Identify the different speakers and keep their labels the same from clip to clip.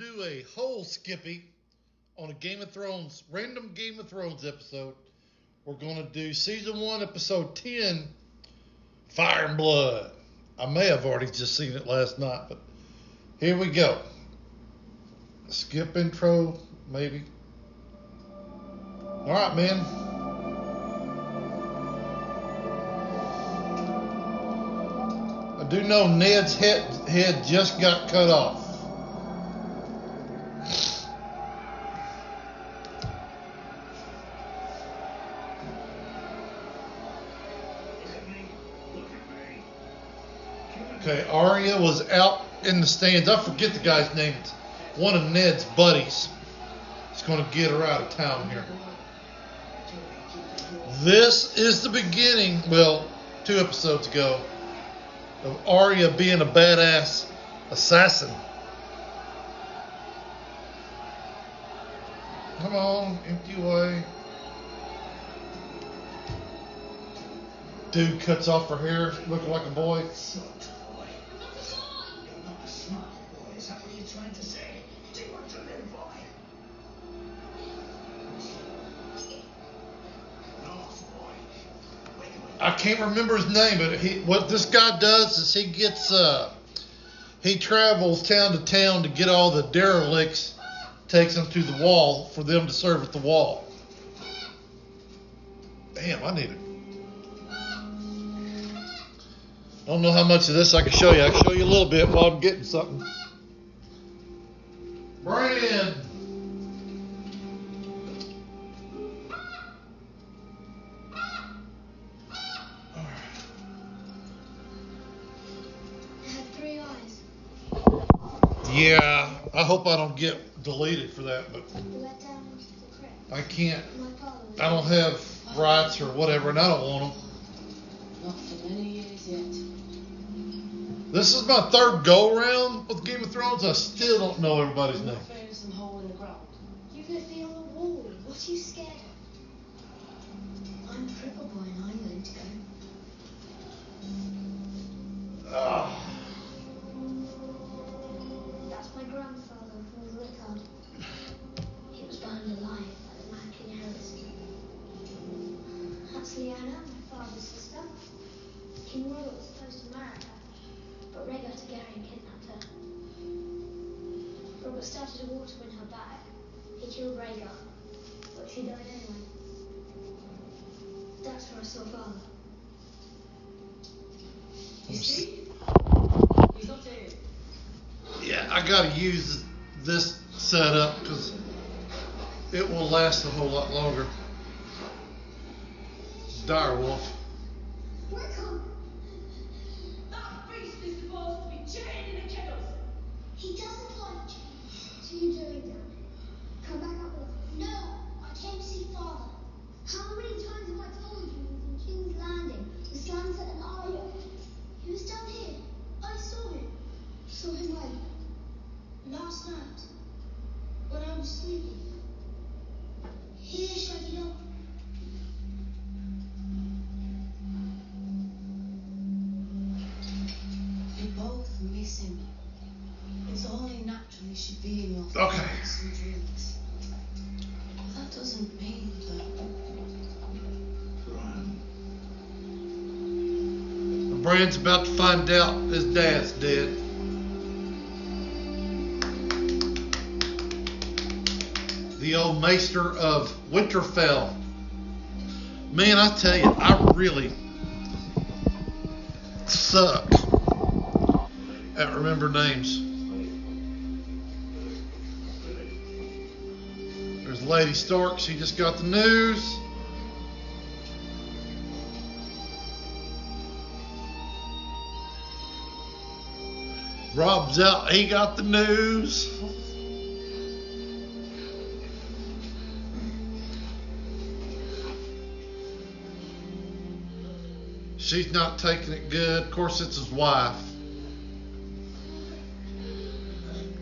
Speaker 1: do a whole skippy on a Game of Thrones, random Game of Thrones episode. We're going to do season 1, episode 10, Fire and Blood. I may have already just seen it last night, but here we go. Skip intro, maybe. All right, man. I do know Ned's head just got cut off. Okay, Arya was out in the stands. I forget the guy's name. It's one of Ned's buddies. He's going to get her out of town here. This is the beginning, well, 2 episodes ago, of Arya being a badass assassin. Come on, empty away. Dude cuts off her hair, looking like a boy. I can't remember his name, but what this guy does is he travels town to town to get all the derelicts, takes them to the wall for them to serve at the wall. Damn, I need it. I don't know how much of this I can show you. I can show you a little bit while I'm getting something. Brand. Yeah, I hope I don't get deleted for that, but I can't. I don't have rights or whatever, and I don't want them.
Speaker 2: Not for many years yet.
Speaker 1: This is my 3rd go around with Game of Thrones. I still don't know everybody's name.
Speaker 2: Some hole in the ground.
Speaker 3: You've left me on the wall. What are you scared of? I'm a cripple boy and I'm going to go. That's my grandfather from the Rickard. He was burned alive by the Mad King Harris. That's Lyanna, my father's sister. King Robert was supposed to marry her, but Rhaegar Targaryen kidnapped her. Robert started a war to win her back. He killed Rhaegar, but she died anyway. That's where I saw father.
Speaker 2: You see? He's not dead.
Speaker 1: Yeah, I gotta use this setup because it will last a whole lot longer. Direwolf.
Speaker 3: Welcome.
Speaker 2: That beast is supposed to be chained in the kennels.
Speaker 3: He doesn't like change. What are you doing down here? Come back up with us. No, I came to see father. How many times have I told you he was in King's Landing, the Sunset and Arya? He was down here. I saw him. Saw him when? Last night. When I was sleeping. Here, shaggy dog.
Speaker 2: We both miss him. It's only natural he should be in your
Speaker 1: Okay.
Speaker 2: thoughts and dreams. That doesn't mean that.
Speaker 1: Brand's about to find out his dad's dead. The old Maester of Winterfell. Man, I tell you, I really suck at remember names. There's Lady Stark. She just got the news. Rob's out. He got the news. She's not taking it good. Of course, it's his wife.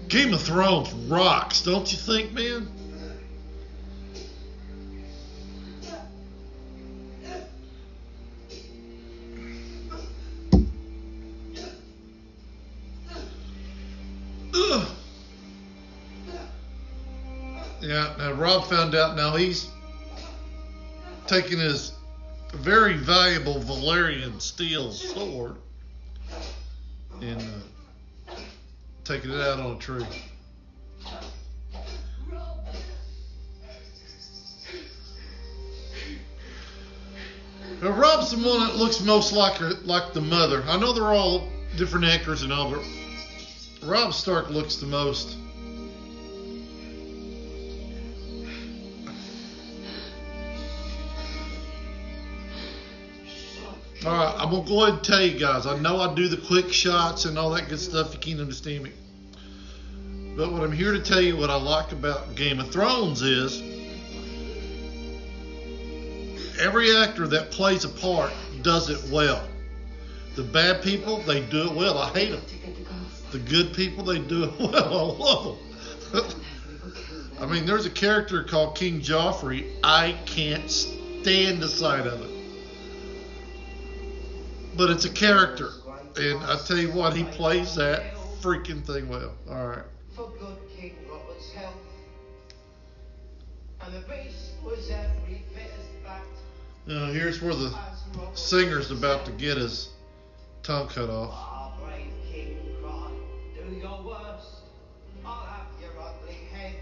Speaker 1: Game of Thrones rocks, don't you think, man? Ugh. Yeah, now Rob found out now he's taking his very valuable Valerian steel sword and taking it out on a tree. Now Rob's the one that looks most like the mother. I know they're all different actors and all, but Rob Stark looks the most. Alright, I'm going to go ahead and tell you guys. I know I do the quick shots and all that good stuff. You can't understand me. But what I'm here to tell you what I like about Game of Thrones is every actor that plays a part does it well. The bad people, they do it well. I hate them. The good people, they do it well. I love them. I mean, there's a character called King Joffrey. I can't stand the sight of it. But it's a character. And I tell you what, he plays that freaking thing well. All right.
Speaker 4: For good King Robert's health. And the beast was every bit as fat.
Speaker 1: Now, here's where the singer's about to get his tongue cut off.
Speaker 4: Our brave king cried, do your worst, I'll have your ugly head.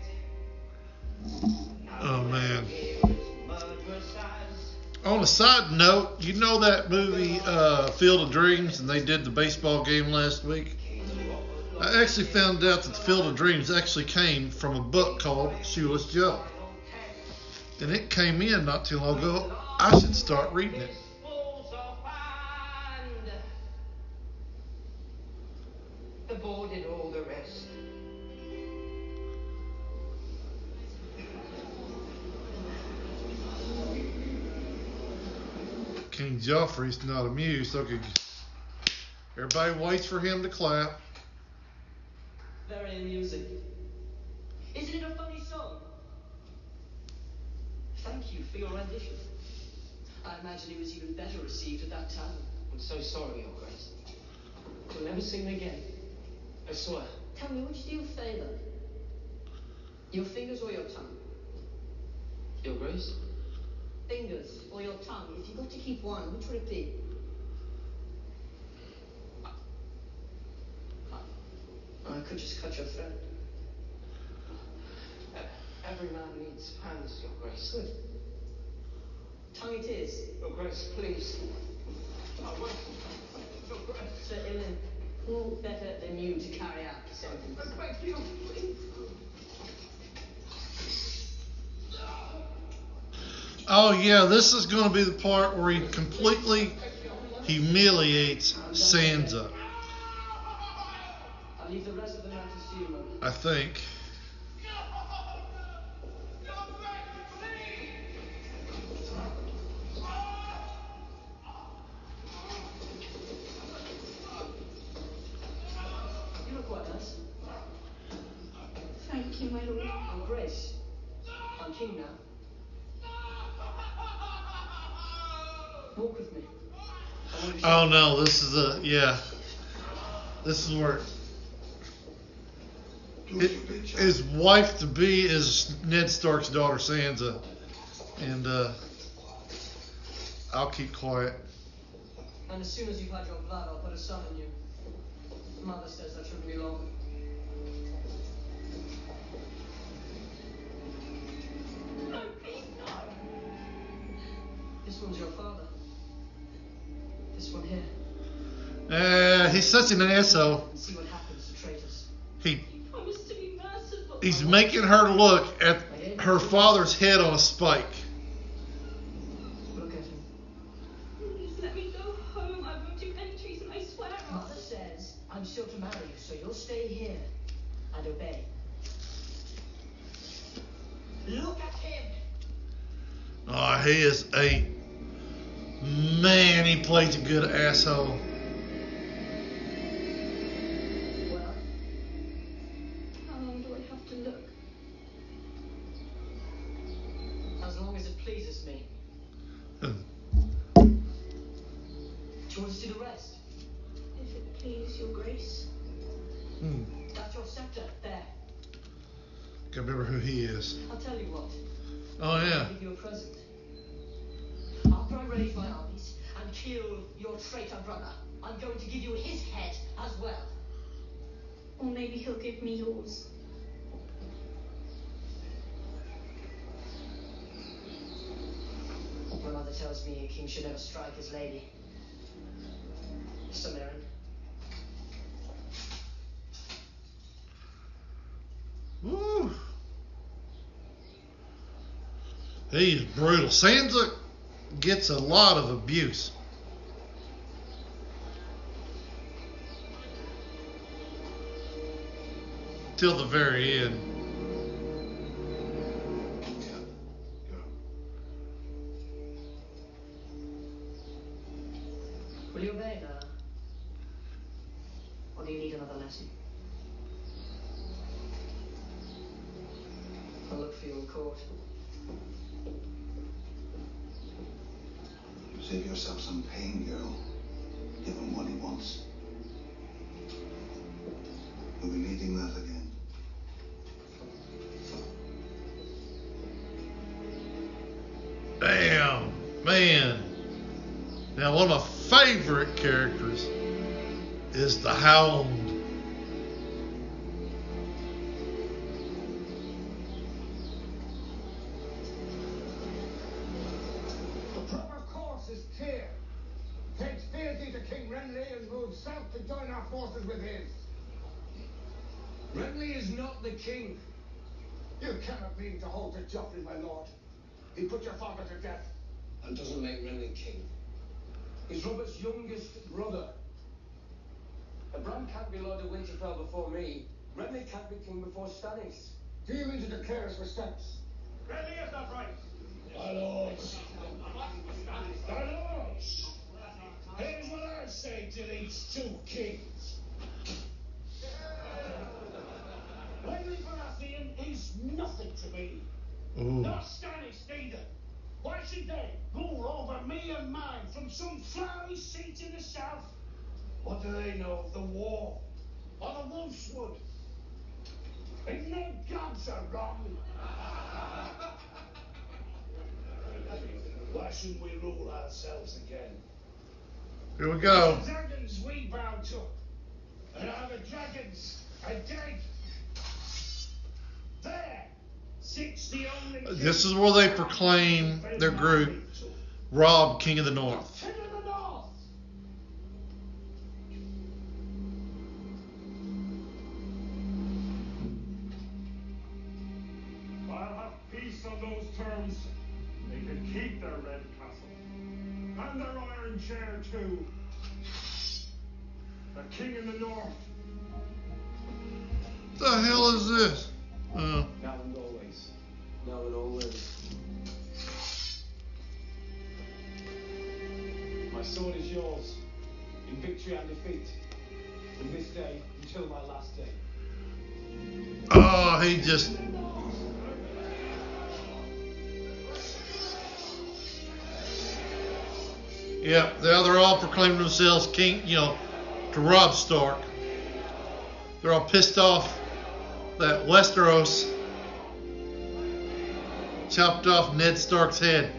Speaker 1: Oh, man.
Speaker 4: Here is murderous as
Speaker 1: On a side note, you know that movie Field of Dreams, and they did the baseball game last week? I actually found out that the Field of Dreams actually came from a book called Shoeless Joe. And it came in not too long ago. I should start reading it.
Speaker 4: balls of hand. The board did all the rest.
Speaker 1: King Joffrey's not amused. Okay. Everybody waits for him to clap.
Speaker 5: Very amusing. Isn't it a funny song? Thank you for your rendition. I imagine it was even better received at that time.
Speaker 4: I'm so sorry, Your Grace.
Speaker 5: You'll never sing again.
Speaker 4: I swear.
Speaker 5: Tell me, which do you favour? Your fingers or your tongue?
Speaker 4: Your Grace?
Speaker 5: Fingers or your tongue? If you've got to keep one, which would it be? I could just cut your throat.
Speaker 4: Every man needs hands, Your Grace.
Speaker 5: Good. Tongue it is.
Speaker 4: Your Grace, please. Oh, wait. Your Grace.
Speaker 5: Sir Ilan, who better than you to carry out the sentence?
Speaker 4: I beg you, please.
Speaker 1: Oh, yeah, this is going to be the part where he completely humiliates Sansa,
Speaker 5: I'll leave the rest of the matter to you, Mother.
Speaker 1: I think.
Speaker 5: You look quite nice.
Speaker 2: Thank you, my lord.
Speaker 5: Your Grace. I'm king now. Walk with me. I want to show
Speaker 1: Oh, no, this is yeah. This is where his wife to be is Ned Stark's daughter Sansa, and I'll keep quiet.
Speaker 5: And as soon as you've had your blood, I'll put a son in you. Mother says that shouldn't be long.
Speaker 2: No, please, no.
Speaker 5: This one's your father. This one here.
Speaker 1: He's such an asshole.
Speaker 5: And see what happens to traitors.
Speaker 1: He
Speaker 2: Promise to be merciful.
Speaker 1: he's making her look at her father's head on a spike.
Speaker 5: Look at him.
Speaker 2: Please let me go home. I won't do any treason, I swear.
Speaker 5: Mother says I'm still to marry you, so you'll stay here and obey. Look at him.
Speaker 1: Oh, he is a man. He plays a good asshole.
Speaker 5: Well,
Speaker 2: How long do I have to look?
Speaker 5: as long as it pleases me. Do you want to see the rest?
Speaker 2: If it please your grace.
Speaker 5: That's your scepter, there.
Speaker 1: I remember who he is.
Speaker 5: I'll tell you what.
Speaker 1: Oh, yeah.
Speaker 5: I'll give you a present. After I raise my armies and kill your traitor brother, I'm going to give you his head as well.
Speaker 2: Or maybe he'll give me yours.
Speaker 5: My mother tells me a king should never strike his lady. Samarin.
Speaker 1: Woo. He's brutal. Sansa gets a lot of abuse. Till the very end.
Speaker 5: Will you obey now? Or do you need another lesson? I'll look for you in court.
Speaker 6: Save yourself some pain, girl. Give him what he wants. You'll be needing that again.
Speaker 1: Damn, man. Now, one of my favorite characters is the Hound.
Speaker 7: The proper course is clear. Take fealty to King Renly and move south to join our forces with his.
Speaker 8: Renly is not the king.
Speaker 7: You cannot mean to hold to Joffrey, my lord. He put your father to death.
Speaker 8: And doesn't make Renly king. He's Robert's youngest brother. And Bran can't be Lord of Winterfell before me. Renly can't be king before Stannis.
Speaker 7: Do you mean to declare us for Stannis?
Speaker 8: Renly is not right.
Speaker 7: My lords. My lords. Here's what I say to these two kings. Renly Baratheon is nothing to me.
Speaker 1: Ooh.
Speaker 7: Not Stannis neither. Why should they rule over me and mine from some flowery seat in the south? What do they know of the war or the Wolfswood? Even their gods are wrong. Why shouldn't we rule ourselves again?
Speaker 1: Here we go.
Speaker 7: The dragons we bow to, and are the dragons are dead. There sits the only king
Speaker 1: This is where they proclaim their group Robb, King of the North.
Speaker 7: King of the North.
Speaker 9: I'll have peace on those terms. They can keep their red castle. And their iron chair too. The king in the north.
Speaker 1: The hell is this?
Speaker 8: Now and always. Now and always. My sword is yours, in victory and defeat, from this day until my last day.
Speaker 1: Oh, he just... Yeah, they're all proclaiming themselves king, to Robb Stark. They're all pissed off that Westeros chopped off Ned Stark's head.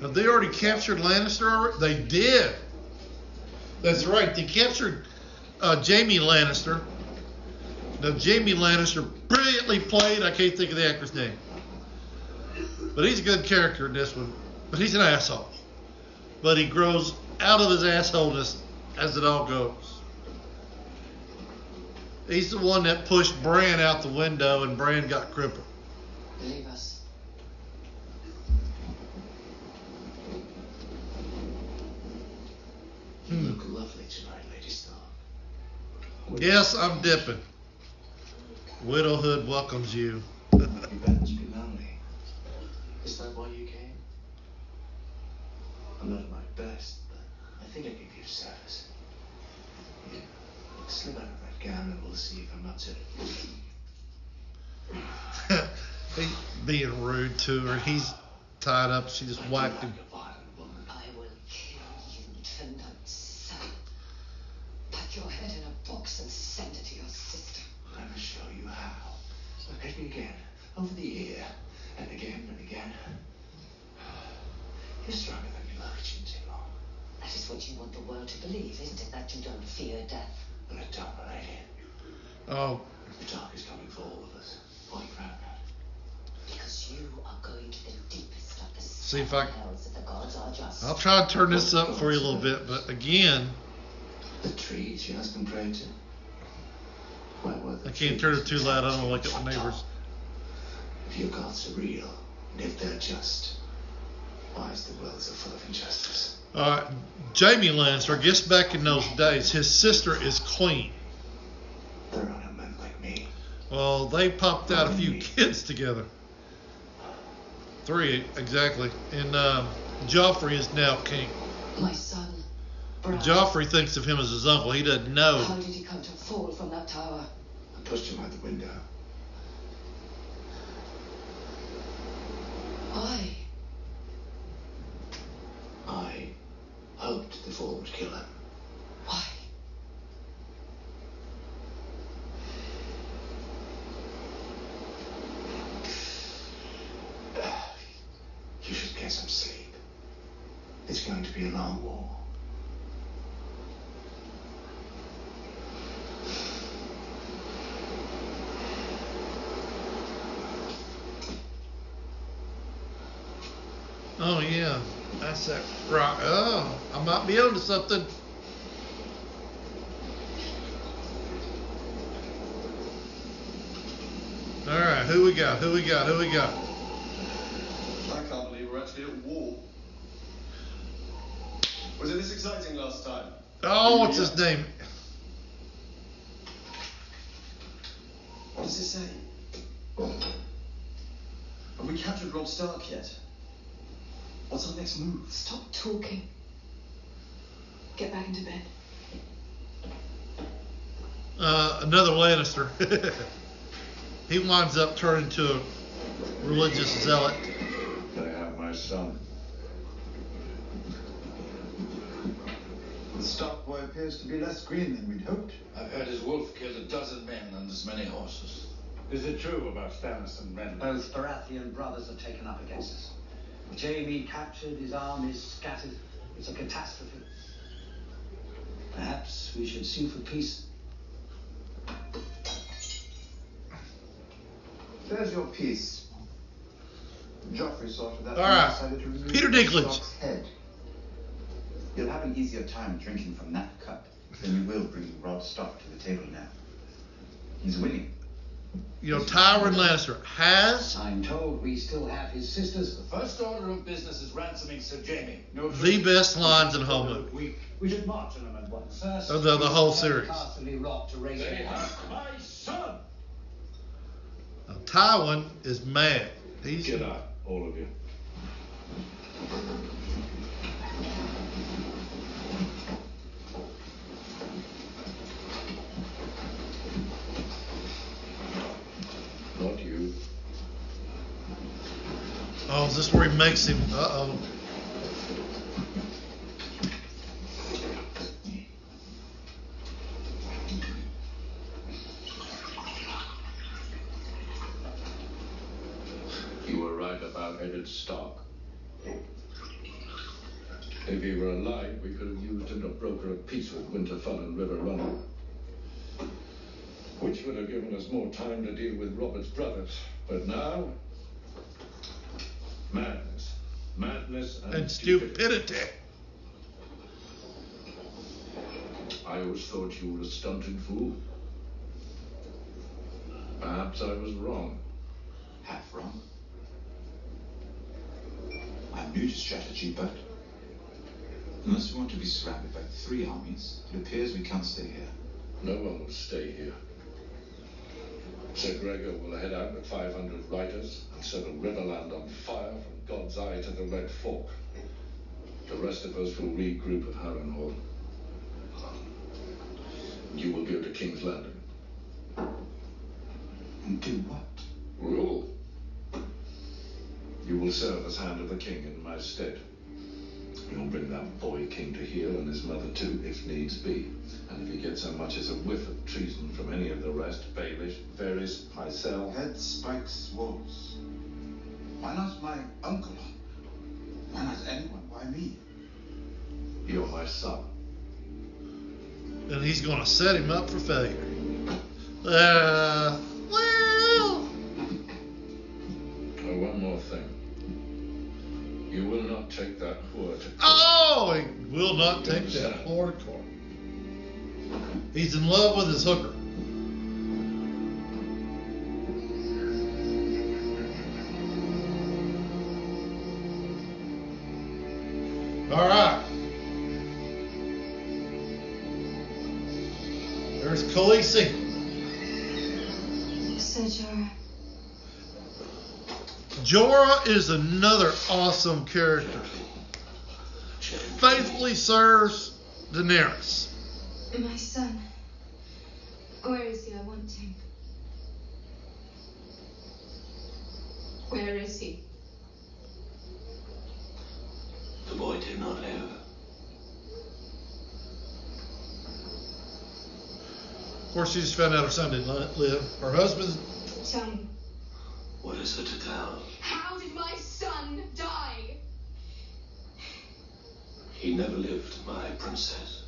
Speaker 1: Have they already captured Lannister already? They did. That's right. They captured Jaime Lannister. Now, Jaime Lannister brilliantly played. I can't think of the actor's name. But he's a good character in this one. But he's an asshole. But he grows out of his assholeness as it all goes. He's the one that pushed Bran out the window and Bran got crippled.
Speaker 5: Leave us.
Speaker 6: You look lovely tonight, Lady Stark.
Speaker 1: Yes, I'm dipping. Widowhood welcomes you.
Speaker 6: You better be lonely. Is that why you came? I'm not at my best, but I think I can give service. Here, slip out of that gown and we'll see if I'm not too.
Speaker 1: He being rude to her. He's tied up. She just whacked him.
Speaker 6: Like a violent woman.
Speaker 5: I will kill you.
Speaker 6: exactly again, over the year, and again and again. You're stronger than you look, Long.
Speaker 5: That is what you want the world to believe, isn't it? That you don't fear death.
Speaker 6: Well, it don't, lady.
Speaker 1: Oh,
Speaker 6: The dark is coming for all of us. Why proud that?
Speaker 5: Because you are going to the deepest of the
Speaker 1: see if I.
Speaker 5: hells if the gods are just.
Speaker 1: I'll try to turn this up for you a little bit, but again,
Speaker 6: The trees your husband prayed to. Why were the
Speaker 1: I can't
Speaker 6: trees
Speaker 1: turn it too loud. I don't
Speaker 6: attached
Speaker 1: wake
Speaker 6: to
Speaker 1: up my
Speaker 6: the
Speaker 1: neighbors.
Speaker 6: top? If your gods are real, and if they're just, why is the world so full of injustice?
Speaker 1: Jamie Lannister, I guess back in those days, his sister is queen.
Speaker 6: There are no men like me.
Speaker 1: Well, they popped out a few kids together. 3, exactly. And Joffrey is now king.
Speaker 5: My son, Bran.
Speaker 1: Joffrey thinks of him as his uncle. He doesn't know.
Speaker 5: How did he come to fall from that tower?
Speaker 6: I pushed him out the window.
Speaker 5: Why?
Speaker 6: I hoped the fall would kill him.
Speaker 5: Why?
Speaker 6: You should get some sleep. It's going to be a long war.
Speaker 1: Oh, yeah. That's that rock. Oh, I might be onto something. All right, who we got?
Speaker 10: I can't believe we're actually at war. Was it this exciting last time?
Speaker 1: Oh, what's his name?
Speaker 10: What does it say? Have we captured Robb Stark yet? What's our next move?
Speaker 2: Stop talking. Get back into bed.
Speaker 1: Another Lannister. He winds up turning to a religious zealot.
Speaker 11: They have my son.
Speaker 12: The Stark boy appears to be less green than we'd hoped.
Speaker 13: I've heard his wolf killed 12 men and as many horses.
Speaker 11: Is it true about Stannis and Renly?
Speaker 14: Both Baratheon brothers are taken up against us. Jaime captured, his armies scattered. It's a catastrophe. Perhaps we should sue for peace.
Speaker 12: There's your piece. Joffrey sorted that
Speaker 1: All
Speaker 12: and
Speaker 1: right.
Speaker 12: decided to remove
Speaker 1: Peter
Speaker 12: the
Speaker 1: Dinklage.
Speaker 12: Stark's head. You'll have an easier time drinking from that cup than you will bringing Robb Stark to the table now. He's winning.
Speaker 1: You know, Tywin Lannister has
Speaker 14: I'm told we still have his sisters.
Speaker 13: The first order of business is ransoming Sir Jaime.
Speaker 1: the best lines in the whole movie.
Speaker 14: We should march on them at once. First,
Speaker 1: Of the whole series.
Speaker 14: Casterly Rock to raise
Speaker 9: They
Speaker 14: their hand.
Speaker 9: have my son!
Speaker 1: Now, Tywin is mad. He's
Speaker 11: Get out, all of you. Not you.
Speaker 1: Oh, is this where he makes him? Uh-oh.
Speaker 11: You were right about Eddard Stark. If he were alive, we could have used him to broker a peace with Winterfell and River Run, which would have given us more time to deal with Robert's brothers. But now, madness. Madness and
Speaker 1: stupidity.
Speaker 11: I always thought you were a stunted fool. Perhaps I was wrong.
Speaker 12: Half wrong. I'm new to strategy, but unless we want to be surrounded by 3 armies, it appears we can't stay here.
Speaker 11: No one will stay here. Sir Gregor will head out with 500 riders and set a riverland on fire from God's Eye to the Red Fork. The rest of us will regroup at Harrenhal. You will go to King's Landing.
Speaker 12: And do what?
Speaker 11: Rule. You will serve as Hand of the King in my stead. We'll bring that boy king to heel and his mother too, if needs be. And if he gets so much as a whiff of treason from any of the rest, Baelish, Varys, Pycelle...
Speaker 12: Head spikes wolves. Why not my uncle? Why not anyone? Why me?
Speaker 11: You're my son.
Speaker 1: And he's going to set him up for failure. Well...
Speaker 11: Oh, one more thing. You will not take that whore to court.
Speaker 1: Oh, he will not take that whore to court. He's in love with his hooker. All right. There's Khaleesi.
Speaker 2: Sir Jorah.
Speaker 1: Jorah is another awesome character. Faithfully serves Daenerys.
Speaker 2: My son. Where is he? I want him. Where is he?
Speaker 13: The boy did not live.
Speaker 1: Of course, she just found out her son didn't live. Her husband.
Speaker 2: Tell me.
Speaker 13: What is there to tell?
Speaker 2: How did my son die?
Speaker 13: He never lived, my princess.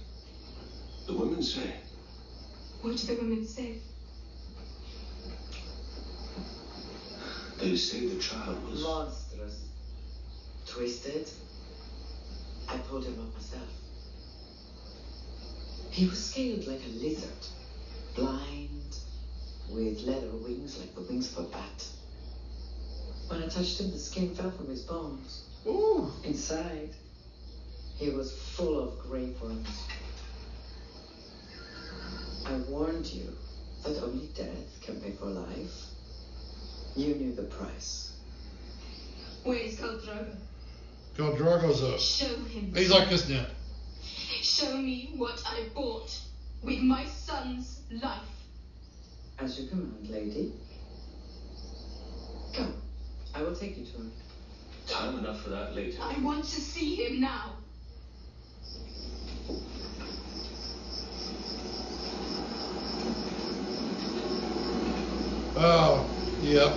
Speaker 13: The women say.
Speaker 2: What do the women say?
Speaker 13: They say the child was...
Speaker 15: monstrous. Twisted. I pulled him up myself. He was scaled like a lizard. Blind. With leather wings like the wings of a bat. When I touched him, the skin fell from his bones.
Speaker 1: Ooh.
Speaker 15: Inside, he was full of grave worms. I warned you that only death can pay for life. You knew the price.
Speaker 2: Where's Khal Drogo?
Speaker 1: Khal Drogo's up.
Speaker 2: Show him.
Speaker 1: He's like this now.
Speaker 2: Show me what I bought with my son's life.
Speaker 15: As you command, lady. Come, I will take you to him.
Speaker 13: Time enough for that later.
Speaker 2: I want to see him now.
Speaker 1: Oh, yeah.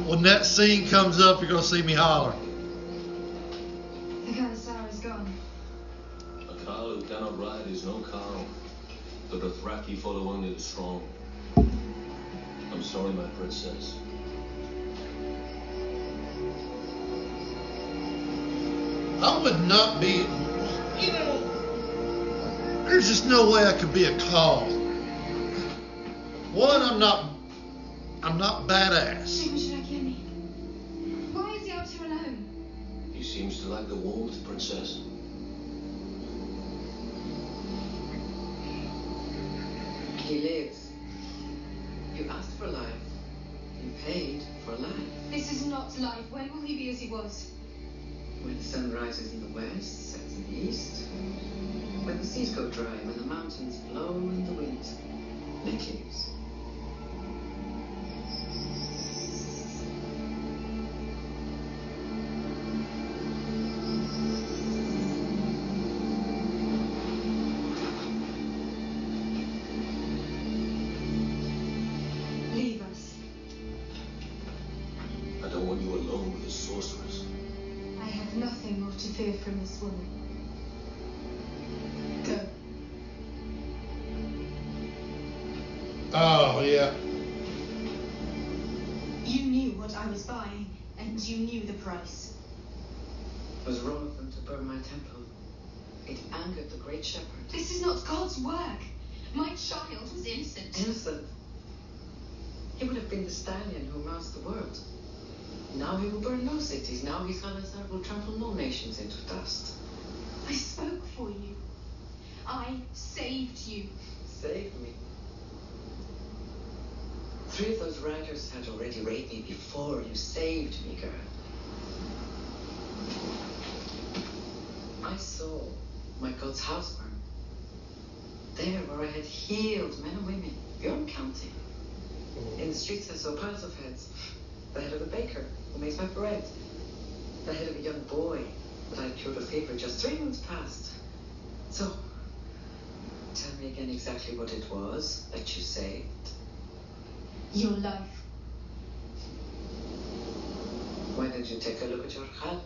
Speaker 1: When that scene comes up, you're going to see me holler.
Speaker 2: The Khalasar is gone.
Speaker 13: A cow who cannot ride is no cow. The Dothraki follow only the strong. I'm sorry, my princess.
Speaker 1: I would not be, there's just no way I could be a call. One, I'm not badass.
Speaker 2: Why should I kill me? Why is he out here alone?
Speaker 13: He seems to like the warmth, princess.
Speaker 15: He lives. You asked for life. You paid for life.
Speaker 2: This is not life. When will he be as he was?
Speaker 15: When the sun rises in the west, sets in the east. When the seas go dry, when the mountains blow in the wind. Nick leaves.
Speaker 2: Leave us.
Speaker 13: I don't want you alone with the sorceress.
Speaker 2: I have nothing more to fear from this woman. Go.
Speaker 1: Oh, yeah.
Speaker 2: You knew what I was buying, and you knew the price.
Speaker 15: It was wrong of them to burn my temple. It angered the great shepherd.
Speaker 2: This is not God's work. My child was innocent.
Speaker 15: Innocent. He would have been the stallion who mounts the world. Now he will burn no cities. Now his Khalasar will trample no nations into dust.
Speaker 2: I spoke for you. I saved you.
Speaker 15: Save me. 3 of those riders had already raped me before you saved me, girl. I saw my God's house burn. There where I had healed men and women, beyond counting. In the streets I saw piles of heads. The head of the baker who makes my bread. the head of a young boy that I'd cured of fever just 3 months past. So, tell me again exactly what it was that you saved.
Speaker 2: Your life.
Speaker 15: Why don't you take a look at your hat?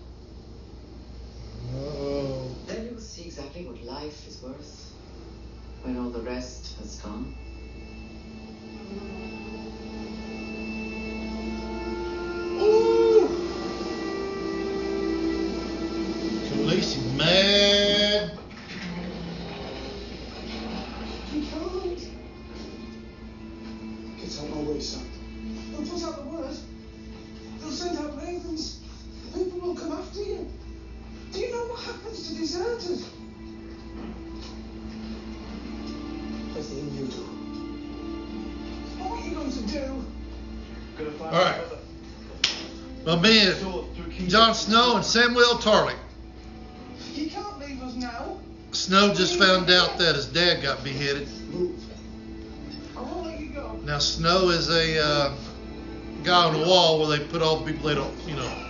Speaker 1: Oh.
Speaker 15: Then you will see exactly what life is worth when all the rest has gone.
Speaker 1: Ooh. Khaleesi's mad.
Speaker 7: You can't. Get out my way, son. They'll put out the word. They'll send out ravens. People will come after you. Do you know what happens to deserters? First thing you do. What are you going to do?
Speaker 1: All right. My man, Jon Snow and Samuel Tarly.
Speaker 7: You can't leave us now.
Speaker 1: Snow just found out that his dad got beheaded.
Speaker 7: Move. I won't let you go.
Speaker 1: Now Snow is a guy on the wall where they put all the people they don't, you know.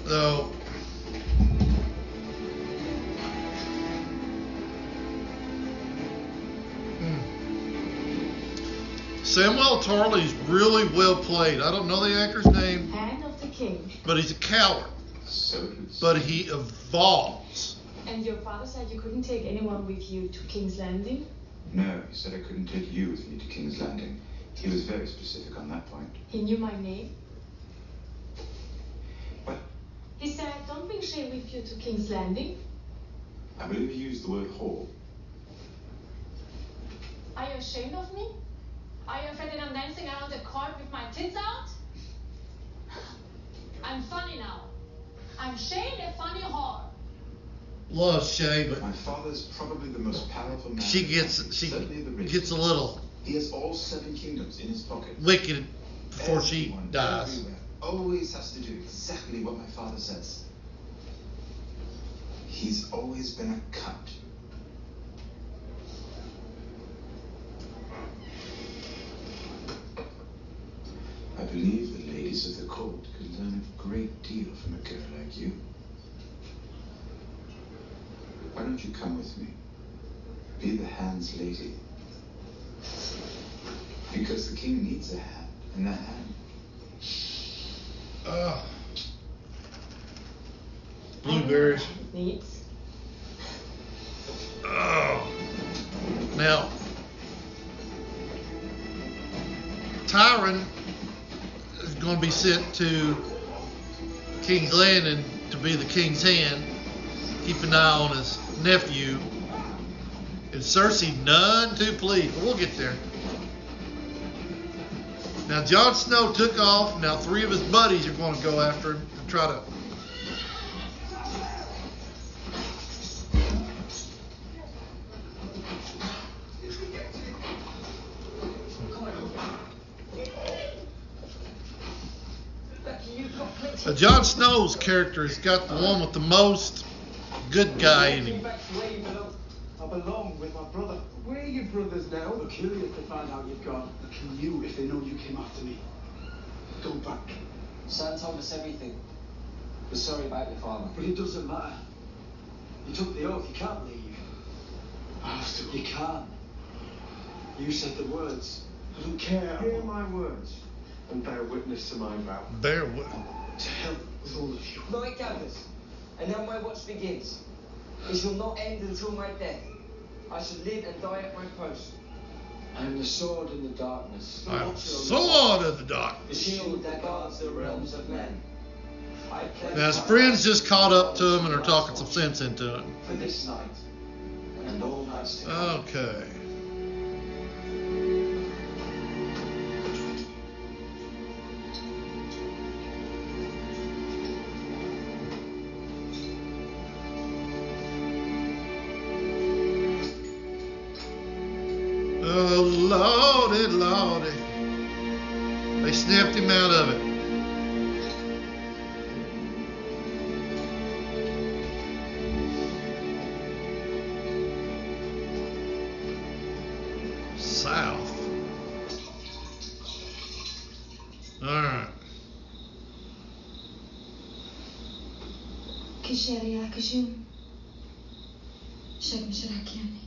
Speaker 1: So Samuel Tarly's really well played. I don't know the actor's name,
Speaker 2: Hand of the king.
Speaker 1: but he's a coward. But he evolves.
Speaker 2: And your father said you couldn't take anyone with you to King's Landing?
Speaker 12: No, he said I couldn't take you with me to King's Landing. He was very specific on that point.
Speaker 2: He knew my name.
Speaker 12: What?
Speaker 2: He said, don't bring Shay with you to King's Landing.
Speaker 12: I believe he used the word whore.
Speaker 2: Are you ashamed of me? Are you afraid that I'm dancing around the court with my tits out? I'm funny now. I'm Shay, the funny whore.
Speaker 1: Love Shay, but
Speaker 12: my father's probably the most powerful man.
Speaker 1: she gets a little
Speaker 12: He has all 7 kingdoms in his pocket.
Speaker 1: wicked before she
Speaker 12: Everyone,
Speaker 1: dies.
Speaker 12: everywhere, always has to do exactly what my father says. He's always been a cunt. I believe the ladies of the court could learn a great deal from a girl like you. Why don't you come with me? Be the hand's lady. Because the king needs a hand, and that hand.
Speaker 1: Blueberries.
Speaker 2: Needs.
Speaker 1: Now, Tyron is going to be sent to King's Landing to be the king's hand. Keep an eye on his nephew. And Cersei none too pleased, but we'll get there. Now, Jon Snow took off. Now, 3 of his buddies are going to go after him to try to... Jon Snow's character has got the one with the most good guy in him.
Speaker 7: I belong with my brother. Where are your brothers now? They're curious to find out you've gone. They'll kill you if they know you came after me. Go back.
Speaker 8: Sam told us everything. We're sorry about your father.
Speaker 7: But it doesn't matter. You took the oath. You can't leave. I have to. You can't. You said the words. I don't care. Hear my words and bear witness to my vow.
Speaker 1: Bear witness.
Speaker 7: To hell with all of you.
Speaker 8: Night gathers, and now my watch begins. It shall not end until my death. I shall live and die at my post.
Speaker 7: I am the sword in the darkness.
Speaker 1: I am sword of the dark.
Speaker 8: The shield that guards the realms of men.
Speaker 1: Now his friends just caught up to him and are talking some sense into him.
Speaker 7: For this night and all nights to come.
Speaker 1: Okay. Oh, Lordy, Lordy. They snapped him out of it.
Speaker 2: Akisheria Akishum. Shagm Sharakiani.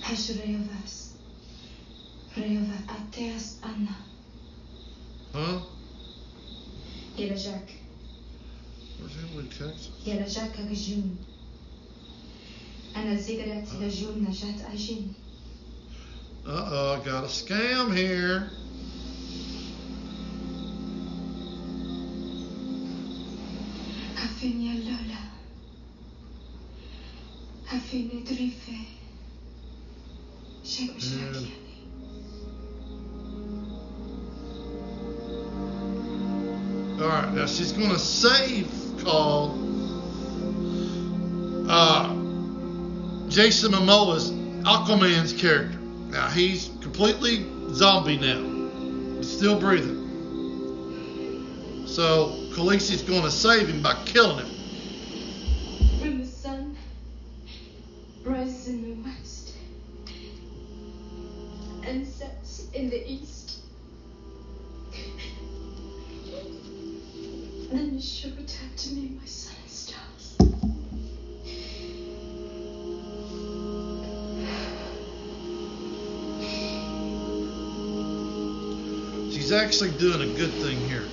Speaker 2: Hashureyovas. Reyova Ateas Anna.
Speaker 1: Huh?
Speaker 2: Yelajak.
Speaker 1: Where's Emily, Texas?
Speaker 2: Yelajak Akishum. Anna Zigaret Lajum Najat Ajin.
Speaker 1: Uh-oh, I got a scam here.
Speaker 2: Hafinia Lola. Hafini Drife. Shagm Sharakiani.
Speaker 1: Alright, now she's going to save call Jason Momoa's Aquaman's character. Now, he's completely zombie now. He's still breathing. So, Khaleesi's going to save him by killing him.
Speaker 2: When the sun rises in the west and sets in the east, then you shall return to me, my sun and stars.
Speaker 1: She's actually doing a good thing here.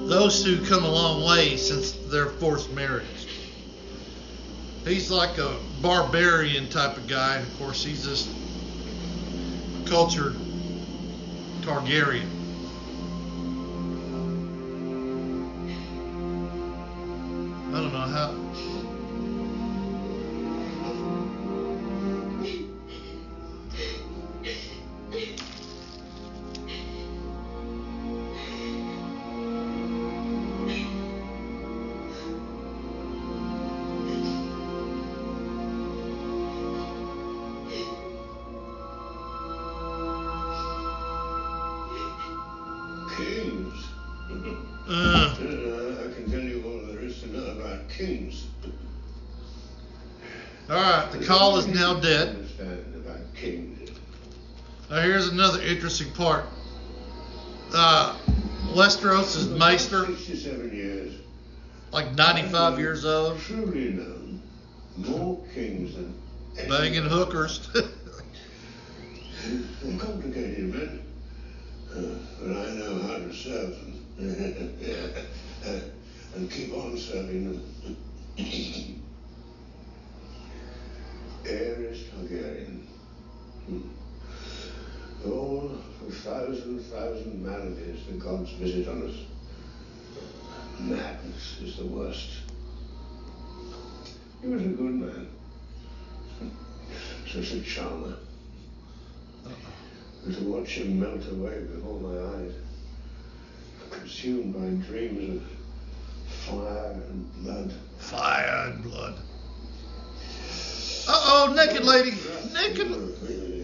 Speaker 1: Those two come a long way since their forced marriage. He's like a barbarian type of guy. Of course, he's this cultured Targaryen. I don't know how.
Speaker 11: Kings. I can tell you all there is to know about kings.
Speaker 1: Alright, the call is now dead.
Speaker 11: Understand about kings.
Speaker 1: Now here's another interesting part. Westeros is Maester,
Speaker 11: 67 years.
Speaker 1: like 95 years old,
Speaker 11: Truly known more kings than
Speaker 1: banging hookers.
Speaker 11: They're complicated men, but I know how to serve them. And keep on serving them. Aerys Targaryen. All the thousand maladies the gods visit on us. Madness is the worst. He was a good man. Such a charmer. And to watch him melt away before my eyes, consumed by dreams of fire and blood.
Speaker 1: Fire and blood. Uh-oh, naked lady. Naked.
Speaker 11: An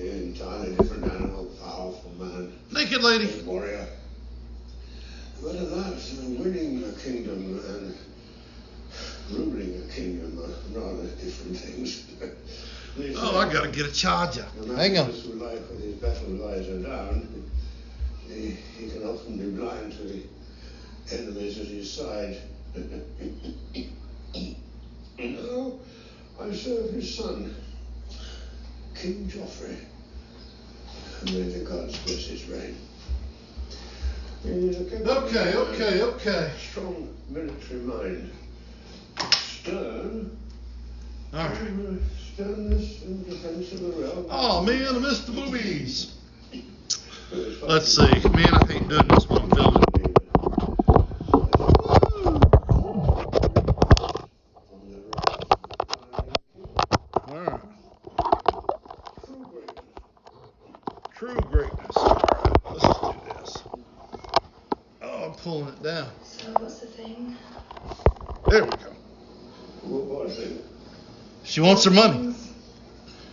Speaker 11: entirely different animal, powerful man.
Speaker 1: Naked lady.
Speaker 11: A warrior. But at last, winning a kingdom and ruling a kingdom are rather different things.
Speaker 1: Oh, I gotta get a charger. Hang on.
Speaker 11: Who life with his battle lies are down, he can often be blind to the enemies at his side. No, I serve his son, King Joffrey. And may the gods bless his reign. He is a capable
Speaker 1: Okay.
Speaker 11: strong military mind. Stern.
Speaker 1: All right.
Speaker 11: Sternness in defense of the realm.
Speaker 1: Oh man, I missed the movies. Let's see. Man, I hate doing this when I'm filming. Alright. True greatness. Alright, let's do this. Oh, I'm pulling it down.
Speaker 2: So what's the thing?
Speaker 1: There we go.
Speaker 11: What was it?
Speaker 1: She wants her money.
Speaker 2: You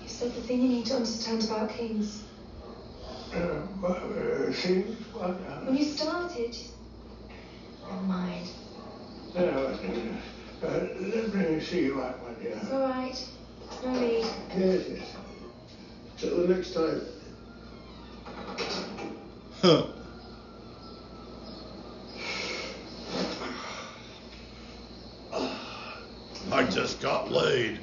Speaker 2: said the thing you need to understand about kings.
Speaker 11: Kings? What?
Speaker 2: When you started, never mind.
Speaker 7: Let me see you out, my dear.
Speaker 2: It's all right. No need.
Speaker 7: Yes, yes. Till the next time.
Speaker 1: Huh. I just got laid.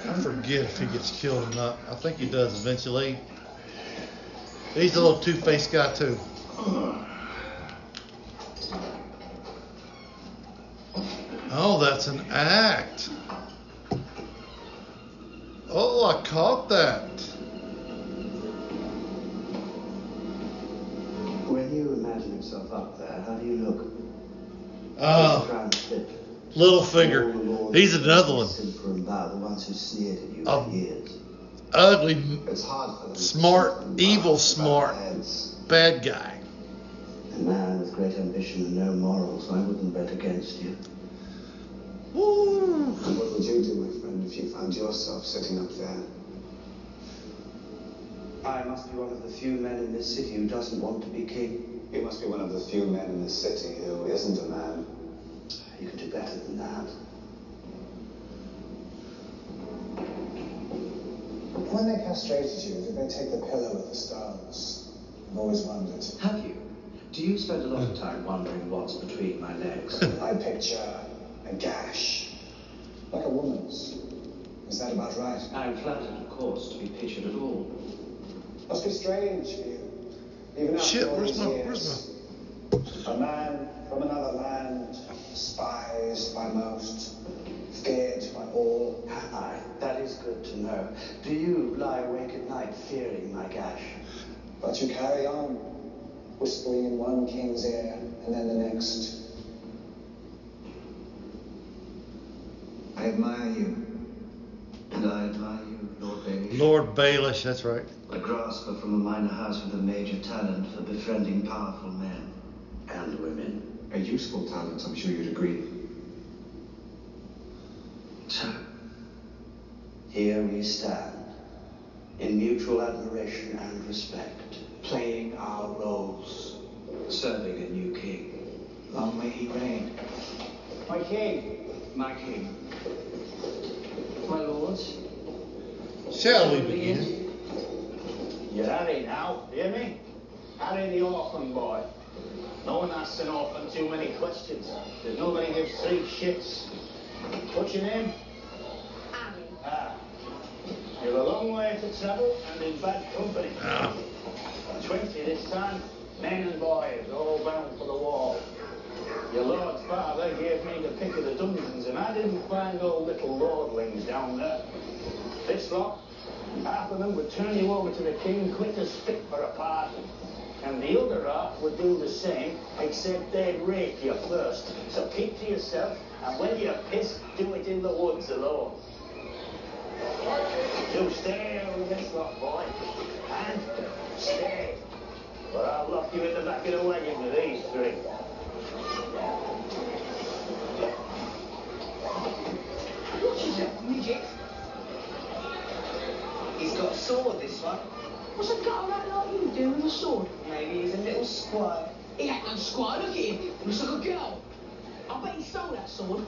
Speaker 1: I forget if he gets killed or not. I think he does eventually. He's a little two-faced guy too. Oh, that's an act. Oh, I caught that.
Speaker 14: When you imagine yourself up there, how do you look?
Speaker 1: Littlefinger. He's another one.
Speaker 14: The ones who sneered at you for years.
Speaker 1: Ugly,
Speaker 14: It's hard for them
Speaker 1: smart, evil, smart, bad guy.
Speaker 14: A man with great ambition and no morals. I wouldn't bet against you.
Speaker 1: Woo.
Speaker 6: And what would you do, my friend, if you found yourself sitting up there?
Speaker 14: I must be one of the few men in this city who doesn't want to be king.
Speaker 6: You must be one of the few men in this city who isn't a man.
Speaker 14: You can do better than that.
Speaker 6: When they castrated you, did they take the pillow with the stones? I've always wondered.
Speaker 14: Have you? Do you spend a lot of time wondering what's between my legs?
Speaker 6: I picture a gash, like a woman's. Is that about right?
Speaker 14: I'm flattered, of course, to be pictured at all.
Speaker 6: Must be strange for you. Even after
Speaker 1: Shit,
Speaker 6: all
Speaker 1: where's
Speaker 6: these
Speaker 1: my,
Speaker 6: years. A man from another land, despised by most, feared by all.
Speaker 14: Aye, that is good to know. Do you lie awake at night fearing my gash?
Speaker 6: But you carry on, whispering in one king's ear and then the next.
Speaker 14: I admire you. And I admire you, Lord Baelish.
Speaker 1: Lord Baelish, that's right.
Speaker 14: A grasper from a minor house with a major talent for befriending powerful men and women.
Speaker 6: A useful talent, I'm sure you'd agree.
Speaker 14: So, here we stand, in mutual admiration and respect, playing our roles, serving a new king. Long may he reign.
Speaker 6: My king.
Speaker 14: My king. My lords.
Speaker 1: Shall we begin?
Speaker 7: You're Harry now, hear me? Harry the orphan boy. No one asks an orphan too many questions. There's nobody gives 3 shits. What's your name?
Speaker 2: Harry.
Speaker 7: Ah. You've a long way to travel and in bad company. 20 this time, men and boys, all bound for the war. Your lord's father gave me the pick of the dungeons, and I didn't find all little lordlings down there. This lot, half of them would turn you over to the king quick as spit for a pardon. And the other half would do the same, except they'd rape you first. So keep to yourself, and when you're pissed, do it in the woods alone. You stay out of this lot, boy. And stay. Or I'll lock you in the back of the wagon with these 3.
Speaker 5: Watch yourself, midget.
Speaker 14: He's got a sword, this one.
Speaker 5: What's a gutter rat like you do with a sword?
Speaker 14: Maybe he's a little squire.
Speaker 5: He ain't no squire, look at him. He looks like a girl. I bet he stole that sword.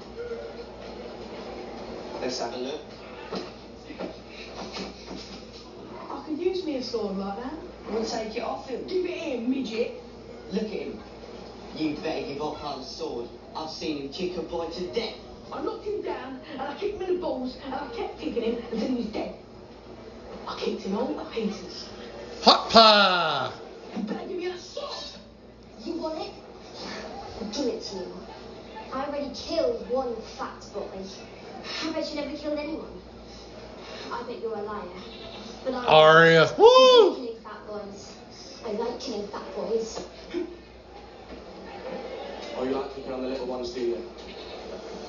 Speaker 14: Let's have a look.
Speaker 5: I could use me a sword like that.
Speaker 14: We'll take it off him.
Speaker 5: Give it here, midget.
Speaker 14: Look at him. You'd better give up on the sword. I've seen him kick a boy to death.
Speaker 5: I knocked him down, and I kicked him in the balls, and I kept kicking him until he was dead. I kicked him all to pieces.
Speaker 1: Hot pie!
Speaker 5: You better give me that sword.
Speaker 3: You want it? I've done it to you. I already killed one fat boy. I bet you never killed anyone. I bet you're a liar. But I
Speaker 1: Arya, woo!
Speaker 3: like killing fat boys. I like killing fat boys.
Speaker 8: Oh, you like picking on the little ones, do you?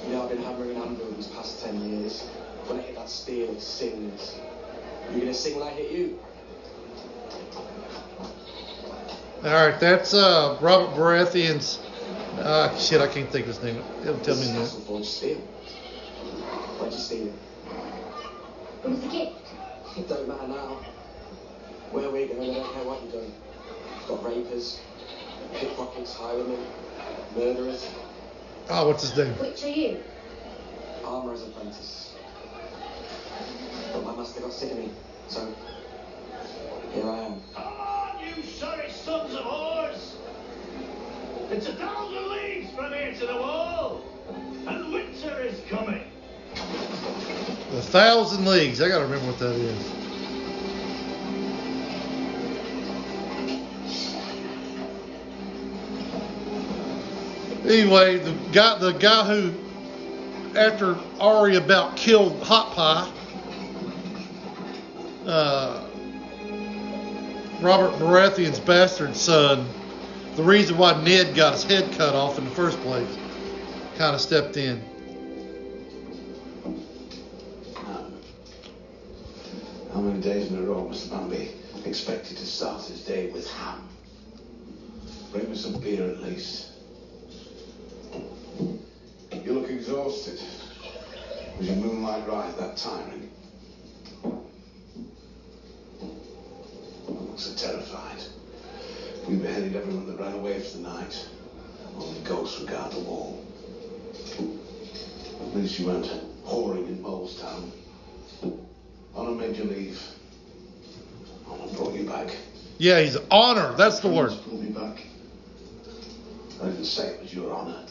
Speaker 8: You know, I've been hammering and hammering these past 10 years. When I hit that steel, it sings. You're gonna sing when I hit you?
Speaker 1: Alright, that's Robert Baratheon's Ah, shit, I can't think of his name. It'll tell me that.
Speaker 14: What'd you steal it?
Speaker 3: It was a gift.
Speaker 14: It don't matter now. Where we go, they don't care what you've done. You've got rapers, pickpockets, highwaymen, murderers.
Speaker 1: Ah, what's his name?
Speaker 3: Which are you?
Speaker 14: Armourer's apprentice. But my master got sick of me, so here I am.
Speaker 7: Come on, you sorry sons of whores! It's 1,000 leagues from here to the wall, and winter is coming.
Speaker 1: 1,000 leagues. I gotta remember what that is. Anyway, the guy who, after Arya about killed Hot Pie, Robert Baratheon's bastard son, the reason why Ned got his head cut off in the first place, kind of stepped in.
Speaker 6: How many days in a row must a man be expected to start his day with ham? Bring me some beer at least. You look exhausted. Was your moonlight ride that tiring? I'm so terrified. We beheaded everyone that ran away for the night. Only ghosts regard the wall. At least you weren't whoring in Molestown. Honor made you leave. Honor brought you back.
Speaker 1: Yeah, he's honor. That's the word.
Speaker 6: Brought me back. I didn't say it was your honor.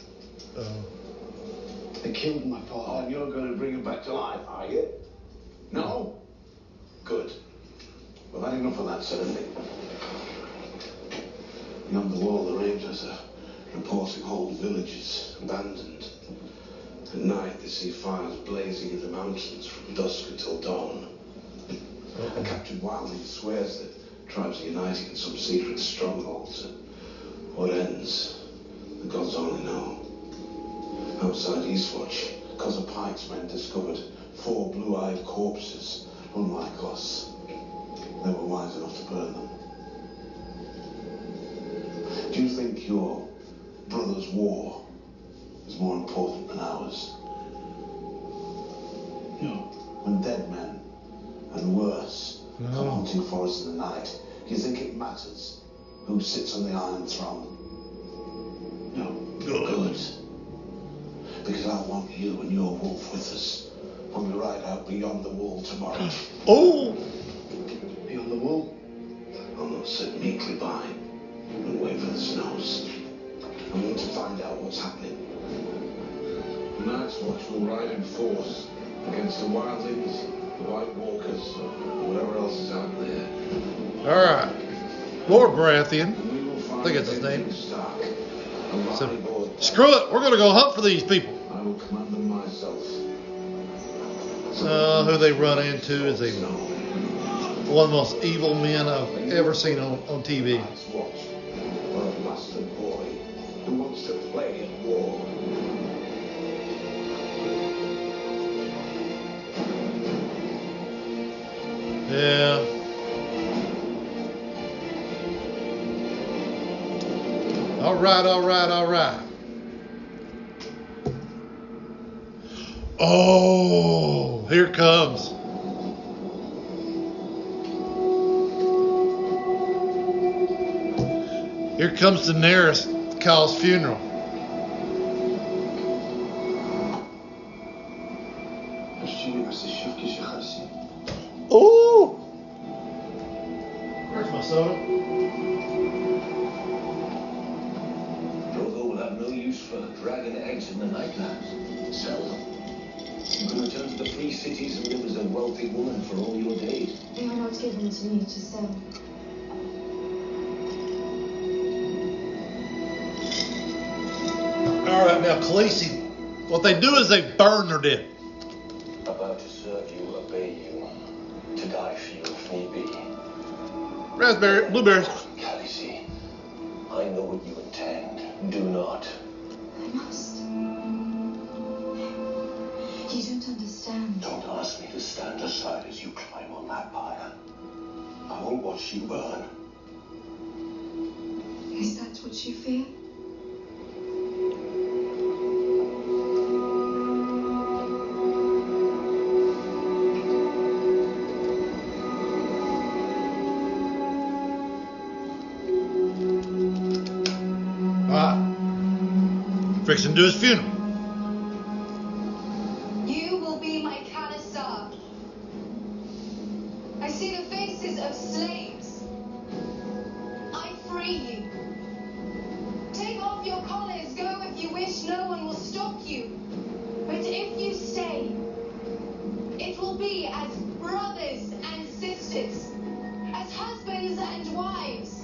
Speaker 6: They killed my father, and you're going to bring him back to life, are you? No? Good. Well, I've had enough of that sort of thing. Beyond the wall, the Rangers are reporting whole villages abandoned. At night, they see fires blazing in the mountains from dusk until dawn. A captured wildling swears that tribes are uniting in some secret strongholds. What ends, the gods only know. Outside Eastwatch, Cosser Pike's men discovered 4 blue-eyed corpses, unlike us. They were wise enough to burn them. Do you think your brother's war is more important than ours? No. When dead men, and worse, come hunting for us in the night, do you think it matters who sits on the Iron Throne? No. Good. Because I want you and your wolf with us when we ride out beyond the wall tomorrow.
Speaker 1: Oh!
Speaker 6: Beyond the wall? I'll not sit meekly by and wait for the snows. I want to find out what's happening. The Night's Watch will ride in force against the wildlings, the White Walkers, whatever else is out there.
Speaker 1: All right. Lord Baratheon, I think that's his name. So, screw it. We're going to go hunt for these people.
Speaker 6: I will command them myself.
Speaker 1: Who they run into is one of the most evil men I've ever seen on TV.
Speaker 6: Or a bastard boy who wants to play at war.
Speaker 1: Yeah. All right. Oh, here it comes. Here comes Daenerys, Kyle's funeral. Oh! Where's my soda?
Speaker 13: Drogo will have no use for dragon eggs in the Nightlands. Sell them. You can return to the free cities and live as a wealthy woman for all your days.
Speaker 2: They are not given to me to sell.
Speaker 1: All right, now Khaleesi, what they do is they burn their dead.
Speaker 13: About to serve you, obey you, to die for you if need be.
Speaker 1: Raspberry, blueberries.
Speaker 13: Khaleesi, I know what you intend. Do not.
Speaker 2: I must. You don't understand.
Speaker 13: Don't ask me to stand aside as you climb on that pyre. I will watch you burn.
Speaker 2: Is that what you fear?
Speaker 1: Alright. Fixing to do his funeral.
Speaker 16: You will be my Khalasar. I see the faces of slaves. I free you. Take off your collars, go if you wish, no one will stop you. But if you stay, it will be as brothers and sisters, as husbands and wives.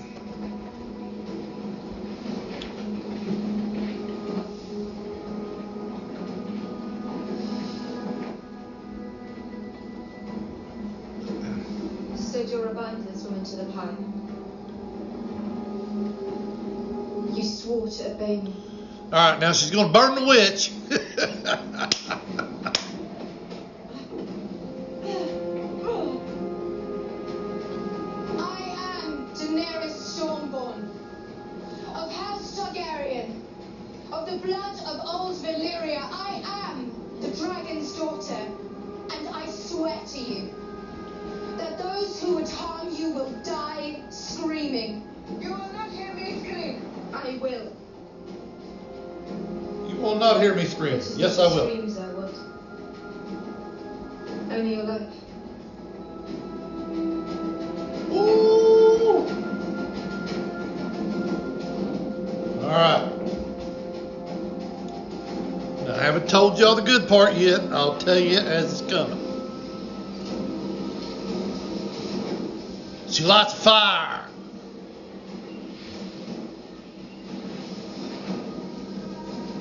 Speaker 16: Stood your abandoned woman to the pyre. You swore to obey me.
Speaker 1: Alright, now she's going to burn the witch.
Speaker 16: I am Daenerys Stormborn, of House Targaryen, of the blood of old Valyria. I am the dragon's daughter, and I swear to you that those who would harm you will die screaming. You will not hear me scream. I will.
Speaker 1: You will not hear me scream. Yes, I will.
Speaker 16: Screams I would. Only your life.
Speaker 1: Ooh. Alright. Now, I haven't told y'all the good part yet. I'll tell you as it's coming. She lights a fire.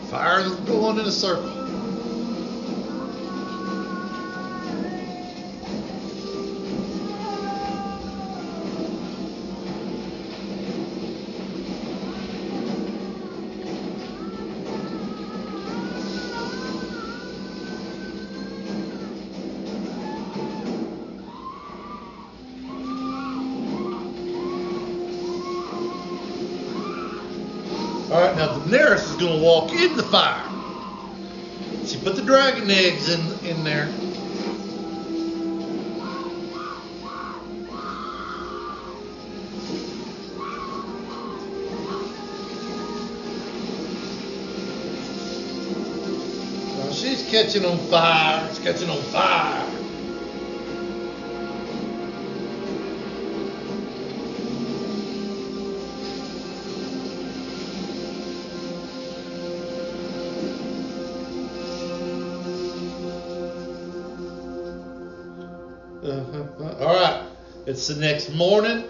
Speaker 1: Fire is going in a circle. Alright, now Daenerys is going to walk in the fire. She put the dragon eggs in there. Now she's catching on fire. It's catching on fire. All right, it's the next morning.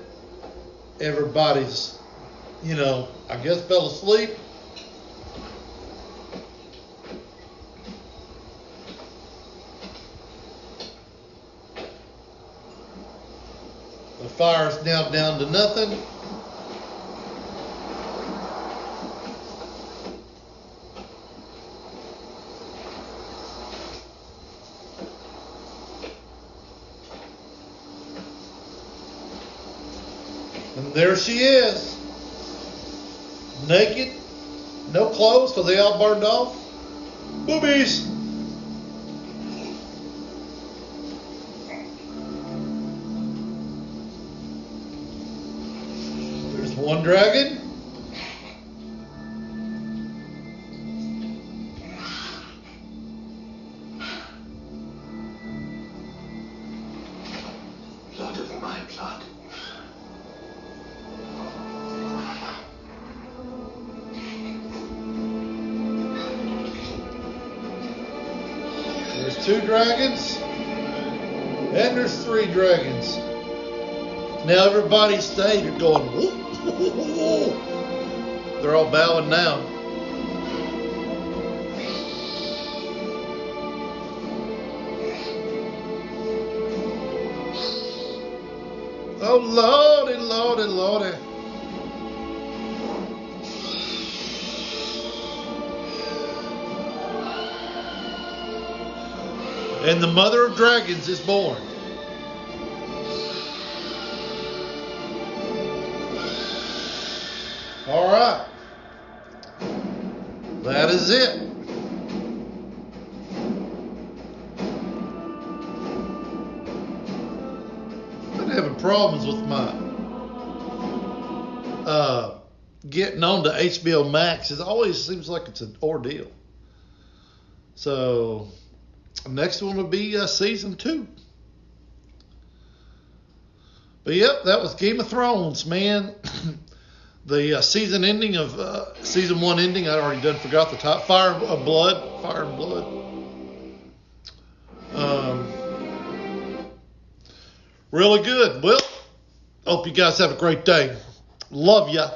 Speaker 1: Everybody's, I guess fell asleep. The fire's now down to nothing. And there she is, naked, no clothes because they all burned off. Boobies. There's one dragon.
Speaker 6: Blood of my blood.
Speaker 1: There's 2 dragons, and there's 3 dragons. Now everybody stayed are going, whoop, whoop, whoop, whoop. They're all bowing now. Oh, Lordy, Lordy, Lordy. And the mother of dragons is born. All right. That is it. I've been having problems with my getting on to HBO Max, it always seems like it's an ordeal. So, next one will be season 2. But yep, that was Game of Thrones, man. The season ending of season 1 ending, I already done forgot the top. Fire and Blood. Really good. Well, hope you guys have a great day. Love ya.